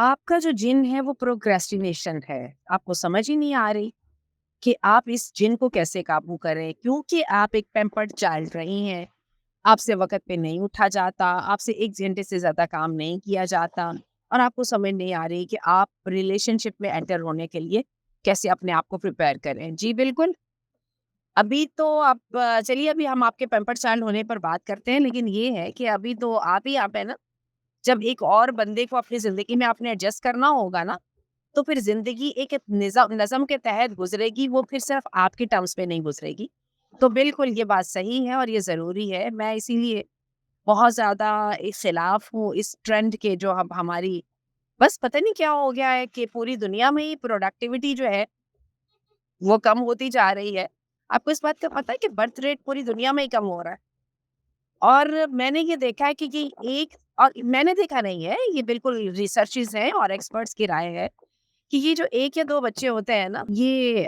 آپ کا جو جن ہے وہ پروکریسٹینیشن ہے. آپ کو سمجھ ہی نہیں آ رہی کہ آپ اس جن کو کیسے قابو کریں، کیونکہ آپ ایک پیمپرڈ چائلڈ رہی ہیں. آپ سے وقت پہ نہیں اٹھا جاتا، آپ سے 1 گھنٹے سے زیادہ کام نہیں کیا جاتا، اور آپ کو سمجھ نہیں آ رہی کہ آپ ریلیشن شپ میں انٹر ہونے کے لیے کیسے اپنے آپ کو پریپیئر کریں. جی بالکل. ابھی تو آپ چلیے ابھی ہم آپ کے پیمپرڈ چائلڈ ہونے پر بات کرتے ہیں، لیکن یہ ہے کہ ابھی تو آپ ہے نا. جب ایک اور بندے کو اپنی زندگی میں آپ نے ایڈجسٹ کرنا ہوگا نا، تو پھر زندگی ایک نظم کے تحت گزرے گی، وہ پھر صرف آپ کے ٹرمز پہ نہیں گزرے گی. تو بالکل یہ بات صحیح ہے اور یہ ضروری ہے. میں اسی لیے بہت زیادہ خلاف ہوں اس ٹرینڈ کے، جو اب ہماری بس پتہ نہیں کیا ہو گیا ہے کہ پوری دنیا میں ہی پروڈکٹیوٹی جو ہے وہ کم ہوتی جا رہی ہے. آپ کو اس بات کا پتہ ہے کہ برتھ ریٹ پوری دنیا میں ہی کم ہو رہا ہے. اور میں نے یہ دیکھا ہے کہ یہ ایک، اور میں نے دیکھا نہیں ہے، یہ بالکل ریسرچز ہیں اور ایکسپرٹس کی رائے ہے کہ یہ جو 1 یا 2 بچے ہوتے ہیں نا، یہ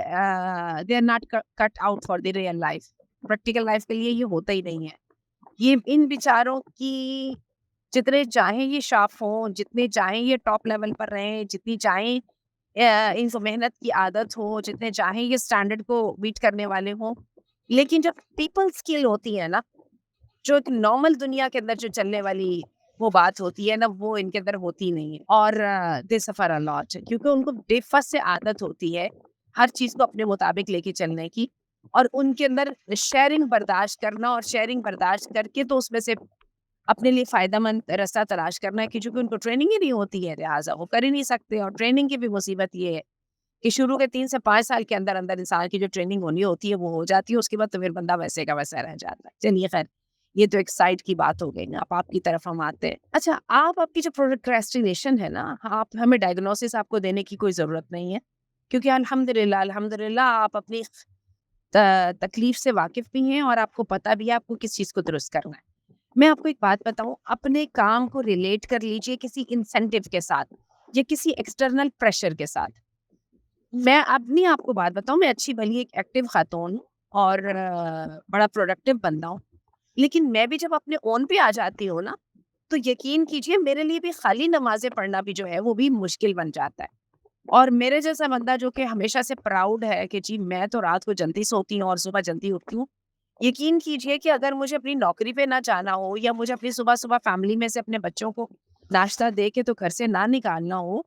they are not cut out for the real life. Practical life کے لیے یہ ہوتا ہی نہیں ہے. یہ ان بیچاروں کی جتنے چاہیں یہ شاپ ہوں، جتنے چاہیں یہ ٹاپ لیول پر رہیں، جتنی چاہیں ان کو محنت کی عادت ہو، جتنے چاہیں یہ اسٹینڈرڈ کو بیٹ کرنے والے ہوں، لیکن جب پیپل اسکل ہوتی ہے نا، جو ایک نارمل دنیا کے اندر جو چلنے والی وہ بات ہوتی ہے نا، وہ ان کے اندر ہوتی نہیں ہے. اور دے سفر الاٹ، کیونکہ ان کو ڈے فرسٹ سے عادت ہوتی ہے ہر چیز کو اپنے مطابق لے کے چلنے کی، اور ان کے اندر شیئرنگ برداشت کرنا، اور شیئرنگ برداشت کر کے تو اس میں سے اپنے لیے فائدہ مند راستہ تلاش کرنا ہے، کہ چونکہ ان کو ٹریننگ ہی نہیں ہوتی ہے، لہٰذا وہ کر ہی نہیں سکتے. اور ٹریننگ کی بھی مصیبت یہ ہے کہ شروع کے 3 سے 5 سال کے اندر اندر انسان کی جو ٹریننگ ہونی ہوتی ہے وہ ہو جاتی ہے، اس کے بعد تو پھر بندہ ویسے کا ویسا رہ جاتا ہے. چلیے خیر، یہ تو ایک سائڈ کی بات ہو گئی نا. آپ کی طرف ہم آتے ہیں. اچھا، آپ کی جو پروکریسٹینیشن ہے نا، آپ ہمیں ڈائگنوسس آپ کو دینے کی کوئی ضرورت نہیں ہے، کیونکہ الحمدللہ آپ اپنی تکلیف سے واقف بھی ہیں، اور آپ کو پتہ بھی ہے آپ کو کس چیز کو درست کرنا ہے. میں آپ کو ایک بات بتاؤں، اپنے کام کو ریلیٹ کر لیجئے کسی انسینٹیو کے ساتھ یا کسی ایکسٹرنل پریشر کے ساتھ. میں اپنی آپ کو بات بتاؤں، میں اچھی بھلی ایک ایکٹیو خاتون ہوں اور بڑا پروڈکٹیو بندہ ہوں، لیکن میں بھی جب اپنے اون پہ آ جاتی ہوں نا، تو یقین کیجئے میرے لیے بھی خالی نمازیں پڑھنا بھی جو ہے وہ بھی مشکل بن جاتا ہے. اور میرے جیسا بندہ جو کہ ہمیشہ سے پراؤڈ ہے کہ جی میں تو رات کو جلدی سوتی ہوں اور صبح جلدی اٹھتی ہوں، یقین کیجئے کہ اگر مجھے اپنی نوکری پہ نہ جانا ہو، یا مجھے اپنی صبح صبح فیملی میں سے اپنے بچوں کو ناشتہ دے کے تو گھر سے نہ نکالنا ہو،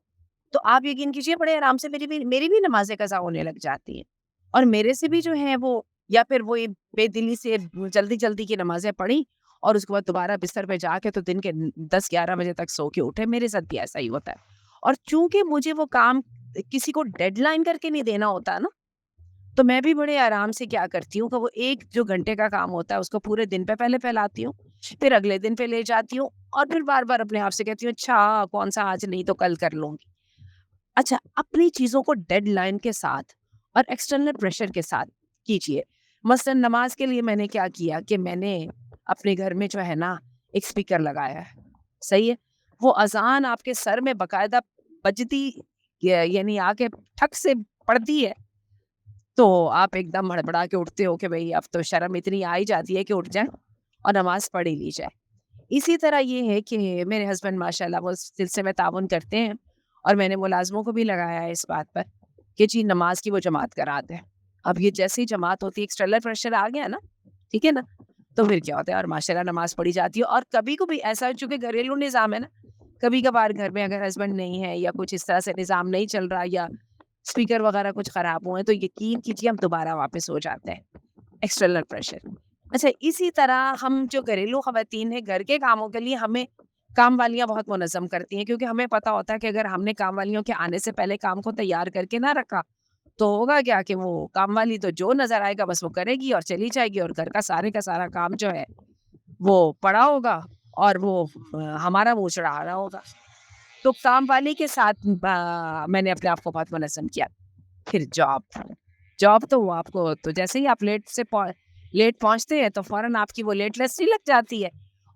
تو آپ یقین کیجئے بڑے آرام سے میری بھی نمازیں قضا ہونے لگ جاتی ہیں. اور میرے سے بھی جو ہیں وہ، یا پھر وہ بے دلی سے جلدی جلدی کی نمازیں پڑھی، اور اس کے بعد دوبارہ بستر پہ جا کے تو دن کے 10-11 بجے تک سو کے اٹھے. میرے ساتھ بھی ایسا ہی ہوتا ہے. اور چونکہ مجھے وہ کام کسی کو ڈیڈ لائن کر کے نہیں دینا ہوتا نا، تو میں بھی بڑے آرام سے کیا کرتی ہوں کہ وہ 1 جو گھنٹے کا کام ہوتا ہے اس کو پورے دن پہ پہلے پھیلاتی ہوں، پھر اگلے دن پہ لے جاتی ہوں، اور پھر بار بار اپنے آپ سے کہتی ہوں اچھا کون سا آج نہیں تو کل کر لوں گی. اچھا، اپنی چیزوں کو ڈیڈ لائن کے ساتھ اور ایکسٹرنل پریشر کے ساتھ کیجیے. مثلا نماز کے لیے میں نے کیا کیا کہ میں نے اپنے گھر میں جو ہے نا ایک اسپیکر لگایا ہے. صحیح ہے، وہ اذان آپ کے سر میں باقاعدہ بجتی، یعنی آ کے ٹھک سے پڑتی ہے، تو آپ ایک دم ہڑبڑا کے اٹھتے ہو کہ بھئی اب تو شرم اتنی آ ہی جاتی ہے کہ اٹھ جائیں اور نماز پڑھ ہی لی جائے. اسی طرح یہ ہے کہ میرے ہسبینڈ ماشاءاللہ وہ اس سلسلے میں تعاون کرتے ہیں، اور میں نے ملازموں کو بھی لگایا ہے اس بات پر کہ جی نماز کی وہ جماعت کرا دیں. اب یہ جیسی جماعت ہوتی ہے، ایکسٹرنل پریشر آ گیا نا، ٹھیک ہے نا، تو پھر کیا ہوتا ہے، اور ماشاءاللہ نماز پڑھی جاتی ہے. اور کبھی کبھی ایسا، چونکہ گھریلو نظام ہے نا، کبھی کبھار گھر میں اگر ہسبینڈ نہیں ہے یا کچھ اس طرح سے نظام نہیں چل رہا، یا اسپیکر وغیرہ کچھ خراب ہوئے، تو یقین کیجیے ہم دوبارہ واپس ہو جاتے ہیں ایکسٹرنل پریشر. اچھا، اسی طرح ہم جو گھریلو خواتین ہیں، گھر کے کاموں کے لیے ہمیں کام والیاں بہت منظم کرتی ہیں، کیونکہ ہمیں پتا ہوتا ہے کہ اگر ہم نے کام والیوں کے آنے سے پہلے کام کو تیار کر کے نہ رکھا تو ہوگا کیا کہ وہ کام والی تو جو نظر آئے گا بس وہ کرے گی اور چلی جائے گی، اور گھر کا سارا کام جو ہے وہ پڑا ہوگا، اور وہ ہمارا منہ چڑھا رہا ہوگا. تو کام والی کے ساتھ میں نے اپنے آپ کو بہت منظم کیا. پھر جاب تو وہ آپ کو، تو جیسے ہی آپ لیٹ پہنچتے ہیں تو فوراً آپ کی وہ لیٹنس نہیں لگ جاتی ہے،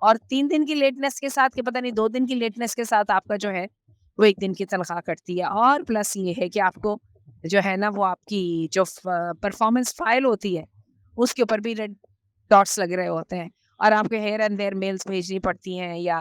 اور 3 دن کی لیٹنس کے ساتھ، کہ پتہ نہیں 2 دن کی لیٹنس کے ساتھ آپ کا جو ہے وہ 1 دن کی تنخواہ کٹتی ہے. اور پلس یہ ہے کہ آپ کو جو ہے نا وہ آپ کی جو پرفارمنس فائل ہوتی ہے اس کے اوپر بھی ریڈ ڈاٹس لگ رہے ہوتے ہیں، اور آپ کے ہیئر اینڈ دیئر میلز بھیجنی پڑتی ہیں، یا